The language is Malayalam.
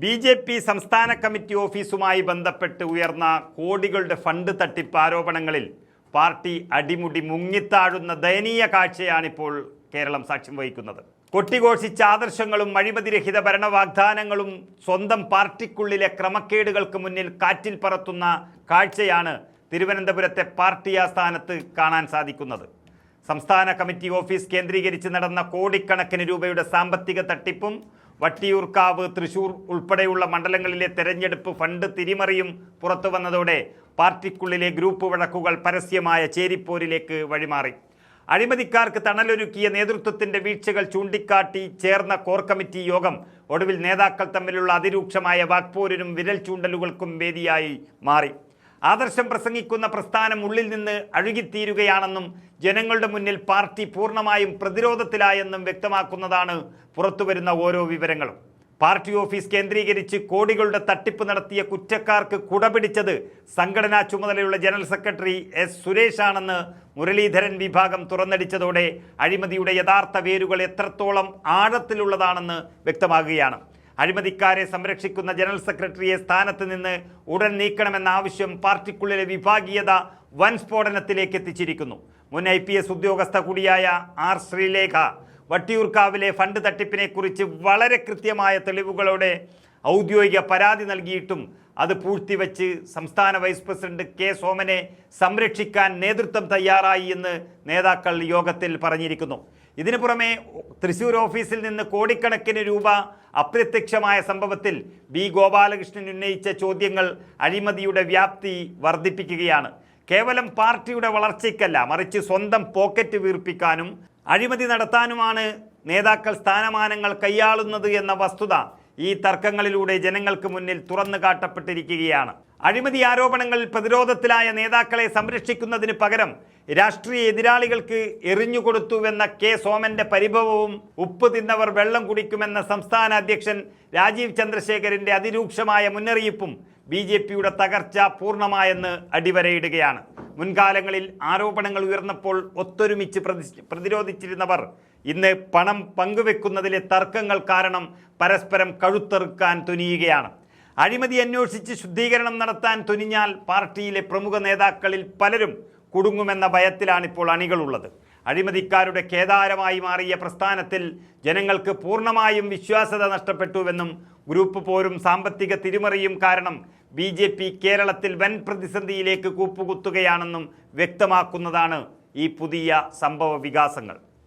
ബി.ജെ.പി. സംസ്ഥാന കമ്മിറ്റി ഓഫീസുമായി ബന്ധപ്പെട്ട് ഉയർന്ന കോടികളുടെ ഫണ്ട് തട്ടിപ്പ് ആരോപണങ്ങളിൽ പാർട്ടി അടിമുടി മുങ്ങിത്താഴുന്ന ദയനീയ കാഴ്ചയാണിപ്പോൾ കേരളം സാക്ഷ്യം വഹിക്കുന്നത്. കൊട്ടിഘോഷിച്ച ആദർശങ്ങളും അഴിമതിരഹിത ഭരണ വാഗ്ദാനങ്ങളും സ്വന്തം പാർട്ടിക്കുള്ളിലെ ക്രമക്കേടുകൾക്ക് മുന്നിൽ കാറ്റിൽ പറത്തുന്ന കാഴ്ചയാണ് തിരുവനന്തപുരത്തെ പാർട്ടി ആസ്ഥാനത്ത് കാണാൻ സാധിക്കുന്നത്. സംസ്ഥാന കമ്മിറ്റി ഓഫീസ് കേന്ദ്രീകരിച്ച് നടന്ന കോടിക്കണക്കിന് രൂപയുടെ സാമ്പത്തിക തട്ടിപ്പും വട്ടിയൂർക്കാവ്, തൃശൂർ ഉൾപ്പെടെയുള്ള മണ്ഡലങ്ങളിലെ തെരഞ്ഞെടുപ്പ് ഫണ്ട് തിരിമറിയും പുറത്തു വന്നതോടെ പാർട്ടിക്കുള്ളിലെ ഗ്രൂപ്പ് വഴക്കുകൾ പരസ്യമായ ചേരിപ്പോരിലേക്ക് വഴിമാറി. അഴിമതിക്കാർക്ക് തണലൊരുക്കിയ നേതൃത്വത്തിന്റെ വീഴ്ചകൾ ചൂണ്ടിക്കാട്ടി ചേർന്ന കോർ കമ്മിറ്റി യോഗം ഒടുവിൽ നേതാക്കൾ തമ്മിലുള്ള അതിരൂക്ഷമായ വാക്പോരിനും വിരൽ ചൂണ്ടലുകൾക്കും വേദിയായി മാറി. ആദർശം പ്രസംഗിക്കുന്ന പ്രസ്ഥാനം ഉള്ളിൽ നിന്ന് അഴുകിത്തീരുകയാണെന്നും ജനങ്ങളുടെ മുന്നിൽ പാർട്ടി പൂർണ്ണമായും പ്രതിരോധത്തിലായെന്നും വ്യക്തമാക്കുന്നതാണ് പുറത്തുവരുന്ന ഓരോ വിവരങ്ങളും. പാർട്ടി ഓഫീസ് കേന്ദ്രീകരിച്ച് കോടികളുടെ തട്ടിപ്പ് നടത്തിയ കുറ്റക്കാർക്ക് കുടപിടിച്ചത് സംഘടനാ ചുമതലയുള്ള ജനറൽ സെക്രട്ടറി എസ് സുരേഷാണെന്ന് മുരളീധരൻ വിഭാഗം തുറന്നടിച്ചതോടെ അഴിമതിയുടെ യഥാർത്ഥ വേരുകൾ എത്രത്തോളം ആഴത്തിലുള്ളതാണെന്ന് വ്യക്തമാകുകയാണ്. അഴിമതിക്കാരെ സംരക്ഷിക്കുന്ന ജനറൽ സെക്രട്ടറിയെ സ്ഥാനത്ത് നിന്ന് ഉടൻ നീക്കണമെന്ന ആവശ്യം പാർട്ടിക്കുള്ളിലെ വിഭാഗീയത വൻ സ്ഫോടനത്തിലേക്ക് എത്തിച്ചിരിക്കുന്നു. മുൻ IPS ഉദ്യോഗസ്ഥ കൂടിയായ ആർ ശ്രീലേഖ വട്ടിയൂർക്കാവിലെ ഫണ്ട് തട്ടിപ്പിനെ കുറിച്ച് വളരെ കൃത്യമായ തെളിവുകളോടെ ഔദ്യോഗിക പരാതി നൽകിയിട്ടും അത് പൂഴ്ത്തിവെച്ച് സംസ്ഥാന വൈസ് പ്രസിഡന്റ് കെ സോമനെ സംരക്ഷിക്കാൻ നേതൃത്വം തയ്യാറായി എന്ന് നേതാക്കൾ യോഗത്തിൽ പറഞ്ഞിരിക്കുന്നു. ഇതിനു പുറമെ തൃശൂർ ഓഫീസിൽ നിന്ന് കോടിക്കണക്കിന് രൂപ അപ്രത്യക്ഷമായ സംഭവത്തിൽ ബി ഗോപാലകൃഷ്ണൻ ഉന്നയിച്ച ചോദ്യങ്ങൾ അഴിമതിയുടെ വ്യാപ്തി വർദ്ധിപ്പിക്കുകയാണ്. കേവലം പാർട്ടിയുടെ വളർച്ചയ്ക്കല്ല, മറിച്ച് സ്വന്തം പോക്കറ്റ് വീർപ്പിക്കാനും അഴിമതി നടത്താനുമാണ് നേതാക്കൾ സ്ഥാനമാനങ്ങൾ കൈയാളുന്നത് എന്ന വസ്തുത ഈ തർക്കങ്ങളിലൂടെ ജനങ്ങൾക്ക് മുന്നിൽ തുറന്നു കാട്ടപ്പെട്ടിരിക്കുകയാണ്. അഴിമതി ആരോപണങ്ങളിൽ പ്രതിരോധത്തിലായ നേതാക്കളെ സംരക്ഷിക്കുന്നതിന് പകരം രാഷ്ട്രീയ എതിരാളികൾക്ക് എറിഞ്ഞുകൊടുത്തുവെന്ന കെ സോമന്റെ പരിഭവവും ഉപ്പ് തിന്നവർ വെള്ളം കുടിക്കുമെന്ന സംസ്ഥാന അധ്യക്ഷൻ രാജീവ് ചന്ദ്രശേഖരന്റെ അതിരൂക്ഷമായ മുന്നറിയിപ്പും BJPയുടെ തകർച്ച പൂർണ്ണമായെന്ന് അടിവരയിടുകയാണ്. മുൻകാലങ്ങളിൽ ആരോപണങ്ങൾ ഉയർന്നപ്പോൾ ഒത്തൊരുമിച്ച് പ്രതിരോധിച്ചിരുന്നവർ ഇന്ന് പണം പങ്കുവെക്കുന്നതിലെ തർക്കങ്ങൾ കാരണം പരസ്പരം കഴുത്തെറുക്കാൻ തുനിയുകയാണ്. അഴിമതി അന്വേഷിച്ച് ശുദ്ധീകരണം നടത്താൻ തുനിഞ്ഞാൽ പാർട്ടിയിലെ പ്രമുഖ നേതാക്കളിൽ പലരും കുടുങ്ങുമെന്ന ഭയത്തിലാണിപ്പോൾ അണികളുള്ളത്. അഴിമതിക്കാരുടെ കേദാരമായി മാറിയ പ്രസ്ഥാനത്തിൽ ജനങ്ങൾക്ക് പൂർണ്ണമായും വിശ്വാസ്യത നഷ്ടപ്പെട്ടുവെന്നും ഗ്രൂപ്പ് പോരും സാമ്പത്തിക തിരിമറിയും കാരണം BJP കേരളത്തിൽ വൻ പ്രതിസന്ധിയിലേക്ക് കൂപ്പുകുത്തുകയാണെന്നും വ്യക്തമാക്കുന്നതാണ് ഈ പുതിയ സംഭവ വികാസങ്ങൾ.